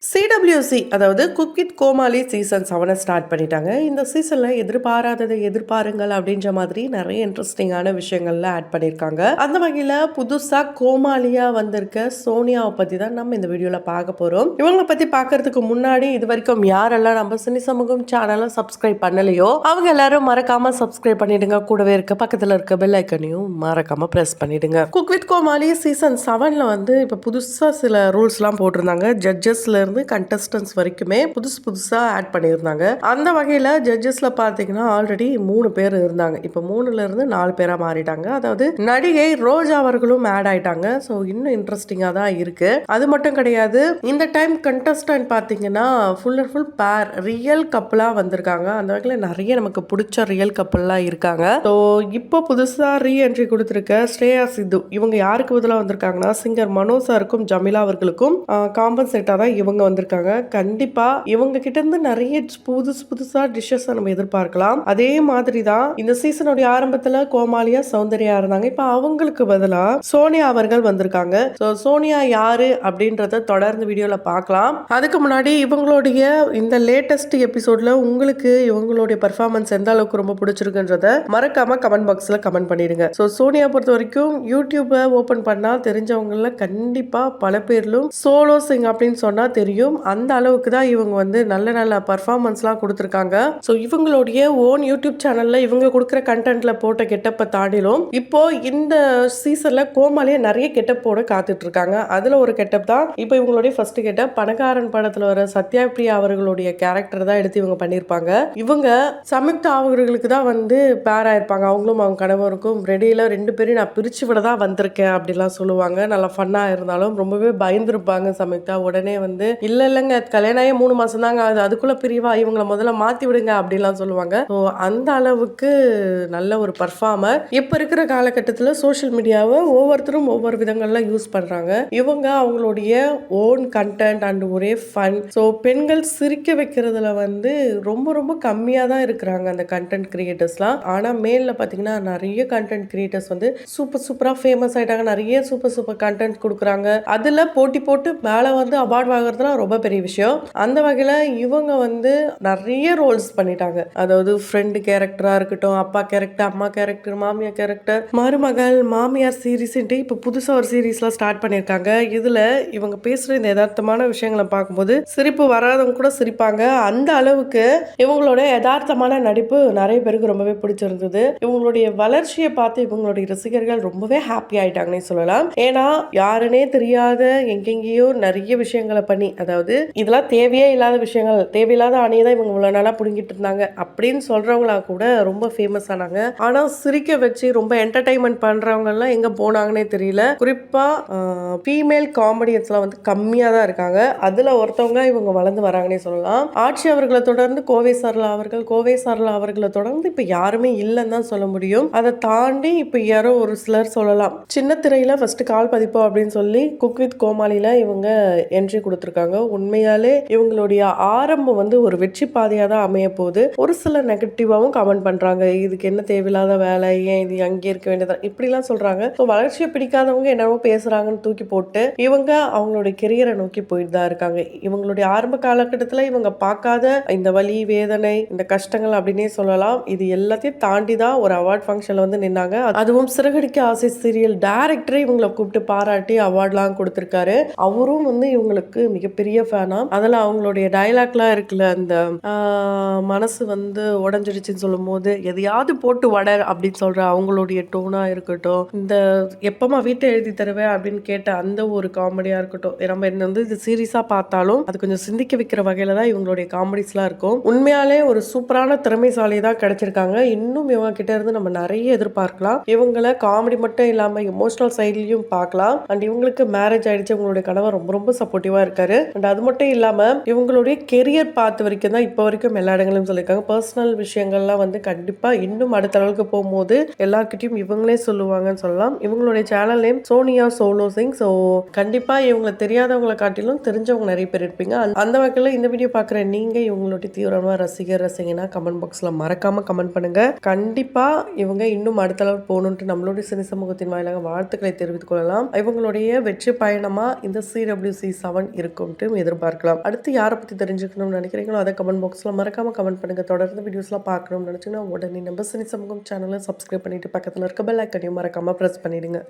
CWC அதாவது cook with Comali season 7 start பண்ணிட்டாங்க. இந்த சீசன்ல எதிர்பாராததை எதிர்பாருங்கள் அப்படின்ற மாதிரி நிறைய இன்ட்ரெஸ்டிங்கான விஷயங்கள்ல ஆட் பண்ணியிருக்காங்க. அந்த வகையில புதுசா கோமாளியா வந்திருக்க சோனியாவை பத்தி தான் நம்ம இந்த வீடியோல பார்க்க போறோம். இவங்களை பத்தி பார்க்கறதுக்கு முன்னாடி இது வரைக்கும் யாரெல்லாம் நம்ம சினி சமூகம் சேனலை சப்ஸ்கிரைப் பண்ணலையோ அவங்க எல்லாரும் மறக்காம சப்ஸ்கிரைப் பண்ணிடுங்க. கூடவே இருக்க பக்கத்துல இருக்க பெல் ஐக்கனையும் மறக்காம பிரஸ் பண்ணிடுங்க. குக் வித் கோமாளி சீசன் 7ல வந்து இப்ப புதுசா சில ரூல்ஸ் எல்லாம் போட்டிருந்தாங்க. ஜட்ஜஸ்ல இருந்து கண்டஸ்டன்ஸ் வரைக்குமே புதுசா ஆட் பண்ணியிருந்தாங்க. அந்த வகையில ஜட்ஜஸ்ல பாத்தீங்கன்னா ஆல்ரெடி 3 பேர் இருந்தாங்க. இப்ப 3ல இருந்து 4 பேரா மாறிட்டாங்க. அதாவது நடிகை ரோஜா அவர்களும் ஆட் ஆயிட்டாங்க. ஸோ இன்னும் இன்ட்ரெஸ்டிங்கா தான் இருக்கு. அது மட்டும் கிடையாது, இந்த டைம் கண்டஸ்டன்ட் பாத்தீங்கன்னா ஃபுல் அண்ட் ஃபுல் பேர் ரியல் கப்பலா வந்திருக்காங்க. அந்த வகையில நிறைய நமக்கு பிடிச்ச ரியல் கப்பல்லாம் இருக்காங்க. ஸோ இப்போ புதுசா ரீஎன்ட்ரி கொடுத்திருக்க ஸ்ரேயா சித்து இவங்க யாருக்கு பதிலாக வந்திருக்காங்கன்னா சிங்கர் மனோஜ் சாருக்கும் ஜமிலா அவர்களுக்கும் காம்பன்சேட்டா தான் இவங்க வந்திருக்காங்க. கண்டிப்பா இவங்க கிட்ட இருந்து நிறைய புதுசா டிஷ்ஷஸ் நம்ம எதிர்பார்க்கலாம். அதே மாதிரி தான் இந்த சீசனுடைய ஆரம்பத்துல கோமாளியா சௌந்தர்யா இருந்தாங்க. இப்ப அவங்களுக்கு பதிலா சோனியா அவர்கள் வந்திருக்காங்க. சோனியா யாரு அப்படின்றத தொடர்ந்து வீடியோல பார்க்கலாம். அதுக்கு முன்னாடி இவங்களுடைய இந்த லேட்டஸ்ட் எபிசோட்ல உங்களுக்கு இவங்களுடைய பெர்ஃபார்மன்ஸ் எந்த அளவுக்கு ரொம்ப பிடிச்சிருக்குன்றத மறக்காம கமெண்ட் பாக்ஸ்ல கமெண்ட் பண்ணிடுங்க. சோனியா பொறுத்த வரைக்கும் யூடியூப ஓபன் பண்ணா தெரிஞ்சவங்கள கண்டிப்பா பல பேர்லும் சோலோ சிங் அப்படின்னு சொன்னா தெரியும். அந்த அளவுக்கு தான் இவங்க வந்து நல்ல பர்ஃபார்மன்ஸ்லாம் கொடுத்துருக்காங்க. ஸோ இவங்களுடைய ஓன் யூடியூப் சேனல்ல இவங்க கொடுக்குற கண்டென்ட்ல போட்ட கெட்டப்பை தாண்டிலும் இப்போ இந்த சீசன்ல கோமாளியா நிறைய கெட்டப் போட காத்துட்டு இருக்காங்க. அதுல ஒரு கெட்டப் தான் இப்போ இவங்களுடைய ஃபர்ஸ்ட் கெட்டப். பணக்காரன் படத்துல வர சத்யா பிரியா அவர்களுடைய கேரக்டர் தான் எடுத்து இவங்க பண்ணியிருப்பாங்க. இவங்க சம்யுக்தா அவர்களுக்கு தான் வந்து பேரா இருப்பாங்க. அவங்களும் அவங்க கணவருக்கும் ரெடியில 2 பேரும் நான் பிரிச்சு விட தான் வந்திருக்கேன் அப்படிலாம் சொல்லுவாங்க. நல்லா ஃபன்னா இருந்தாலும் ரொம்பவே பயந்துருப்பாங்க சம்யுக்தா. உடனே வந்து இல்லைங்க கல்யாணம் ஆகி 3 மாசம் தாங்க அதுக்குள்ள பிரிவா இவங்களை முதல்ல மாத்தி விடுங்க அப்படிலாம் சொல்லுவாங்க. அந்த அளவுக்கு நல்ல ஒரு பர்ஃபார்மர். இப்ப இருக்கிற காலகட்டத்தில் சோஷியல் மீடியாவை ஒவ்வொருத்தரும் ஒவ்வொரு விதங்கள்ல யூஸ் பண்றாங்க. இவங்க அவங்களுடைய ஓன் கண்டென்ட் அண்ட் ஒரே ஃபன். ஸோ பெண்கள் சிரிக்க வைக்கிறதுல வந்து ரொம்ப கம்மியா தான் இருக்கிறாங்க அந்த கண்டென்ட் கிரியேட்டர்ஸ்லாம். ஆனா மேல்ல பாத்தீங்கன்னா நிறைய கண்டென்ட் கிரியேட்டர்ஸ் வந்து சூப்பரா ஃபேமஸ் ஆயிட்டாங்க. நிறைய சூப்பர் கண்டென்ட் கொடுக்குறாங்க. அதுல போட்டி போட்டு மேல வந்து அவார்ட் வாங்குறதுலாம் ரொம்ப பெரிய விஷயம். அந்த வகையில இவங்க வந்து நிறைய ரோல்ஸ் பண்ணிட்டாங்க. அதாவது ஃப்ரெண்ட் கேரக்டரா இருக்கட்டும், அப்பா கேரக்டர், அம்மா கேரக்டர், மாமியார் கேரக்டர், மருமகள், மாமியார் சீரீஸ் இப்ப புதுசா ஒரு சீரீஸ்லாம் ஸ்டார்ட் பண்ணிருக்காங்க. இதுல இவங்க பேசுற இந்த யதார்த்தமான விஷயங்களை பார்க்கும்போது சிரிப்பு வராதவங்க கூட சிரிப்பாங்க. அந்த அளவுக்கு இவங்களோட யதார்த்தமான நடிப்பு நிறைய பேருக்கு ரொம்பவே பிடிச்சிருந்தது. இவங்களுடைய வளர்ச்சியை பார்த்து இவங்களுடைய ரசிகர்கள் ரொம்பவே ஹாப்பி ஆயிட்டாங்கன்னு சொல்லலாம். ஏன்னா யாருன்னே தெரியாத எங்கெங்கேயோ நிறைய விஷயங்களை பண்ணி, அதாவது இதெல்லாம் தேவையே இல்லாத விஷயங்கள், தேவையில்லாத அணியை தான் இவங்க இவ்வளவு நாளா புடுங்கிட்டு இருந்தாங்க அப்படின்னு சொல்றவங்களா கூட ரொம்ப ஃபேமஸ் ஆனாங்க. ஆனா சிரிக்க வச்சு ரொம்ப என்டர்டைன்மெண்ட் பண்றவங்க எல்லாம் எங்க போனாங்கன்னே தெரியல. குறிப்பா ஃபீமேல் காமெடியன்ஸ்லாம் வந்து கம்மியா தான் இருக்காங்க. அதுல ஒருத்தவங்க இவங்க வளர்ந்து வராங்கன்னே சொல்லலாம். ஆட்சி அவர்களை தொடர்ந்து கோவை சரளா அவர்களை தொடர்ந்து இப்ப யாருமே இல்லைன்னு தான் சொல்ல முடியும். அதை தாண்டி இப்ப யாரோ ஒரு சிலர் சொல்லலாம். சின்ன திரையில ஃபர்ஸ்ட் கால் பதிப்போம் அப்படின்னு சொல்லி குக் வித் கோமாளில இவங்க என்ட்ரி கொடுத்திருக்காங்க. உண்மையாலே இவங்களுடைய ஆரம்பம் வந்து ஒரு வெற்றி பாதையா தான் அமைய போகுது. ஒரு சில நெகட்டிவாவும் கமெண்ட் பண்றாங்க. இதுக்கு என்ன தேவையில்லாத வேலை, ஏன் இது அங்கே இருக்க வேண்டியதா இப்படிலாம் சொல்றாங்க. வளர்ச்சியை பிடிக்காதவங்க என்னவோ பேசுறாங்கன்னு தூக்கி போட்டு இவங்க அவங்களுடைய கெரியரை நோக்கி போயிட்டு தான் இருக்காங்க. இவங்களுடைய ஆரம்ப காலகட்டத்துல இவங்க பார்க்காத இந்த வலி, வேதனை, இந்த கஷ்டங்கள் அப்படின்னே சொல்லலாம். இது எல்லாத்தையும் தாண்டி தான் ஒரு அவார்ட் ஃபங்க்ஷன்ல வந்து நின்னாங்க. அதுவும் சிறகடிக்க ஆசை சீரியல் டைரக்டரே இவங்களை கூப்பிட்டு பாராட்டி அவார்ட்லாம் கொடுத்திருக்காரு. அவரும் வந்து இவங்களுக்கு மிகப்பெரிய ஃபேனா. அதில் அவங்களுடைய டைலாக்லாம் இருக்குல்ல, அந்த மனசு வந்து உடஞ்சிடுச்சுன்னு சொல்லும் போது எதையாவது போட்டு வடர் அப்படின்னு சொல்ற அவங்களுடைய டோனா இருக்கட்டும், இந்த எப்பமா வீட்டை எழுதி தருவேன் அப்படின்னு கேட்ட அந்த ஒரு காமெடியா இருக்கட்டும், நம்ம என்ன வந்து இது சீரியஸா பார்த்தாலும் அது கொஞ்சம் சிந்திக்க வைக்கிற வகையில தான் இவங்களுடைய காமெடிஸ்லாம் இருக்கும். உண்மையாலே ஒரு சூப்பரான திறமைசாலி தான் கிடைச்சிருக்காங்க. இன்னும் இவங்க கிட்ட இருந்து நம்ம நிறைய எதிர்பார்க்கலாம். இவங்களை காமெடி மட்டும் இல்லாம எமோஷனல் சைட்லயும் பார்க்கலாம். அண்ட் இவங்களுக்கு மேரேஜ் ஆயிடுச்சு. இவங்களுடைய கணவர் ரொம்ப சப்போர்ட்டிவா இருக்காரு. அண்ட் அது மட்டும் இல்லாம இவங்களுடைய கெரியர் பார்த்த வரைக்கும் தான் இப்போ வரைக்கும் எல்லா இடங்களும் சொல்லியிருக்காங்க. பர்சனல் விஷயங்கள்லாம் வந்து கண்டிப்பா இன்னும் அடுத்த அளவுக்கு போகும்போது எல்லார்கிட்டையும் இவங்களே சொல்லுவாங்கன்னு சொல்லலாம். இவங்களுடைய channel name Sonia solo Singh. So கண்டிப்பா இவங்களை தெரியாதவங்களை காட்டிலும் தெரிஞ்சவங்க நிறைய பேர் இருப்பீங்க. அந்த வகையில் இந்த வீடியோ பார்க்குற நீங்க இவங்களுடைய தீவிரமா ரசிகனா கமெண்ட் பாக்ஸ்ல மறக்காம கமெண்ட் பண்ணுங்க. கண்டிப்பா இவங்க இன்னும் அடுத்த அளவுக்கு போகணும்னு நம்மளுடைய சினி சமூகத்தின் வாயிலாக வாழ்த்துக்களை தெரிவித்துக் கொள்ளலாம். இவங்களுடைய வெற்றி பயணமா இந்த CWC 7 இருக்கும். இருக்கும்ட்டு எதிர்பார்க்கலாம். அடுத்து யாரை பற்றி தெரிஞ்சுக்கணும்னு நினைக்கிறீங்களோ அதை கமெண்ட் பாக்ஸில் மறக்காமல் கமெண்ட் பண்ணுங்கள். தொடர்ந்து வீடியோஸ்லாம் பார்க்கணும்னு நினச்சிங்கன்னா உடனே நம்ம சினி சமூகம் சேனலை சப்ஸ்கிரைப் பண்ணிவிட்டு பக்கத்தில் இருக்க பெல் ஐக்கனையும் மறக்காமல் ப்ரெஸ் பண்ணிவிடுங்க.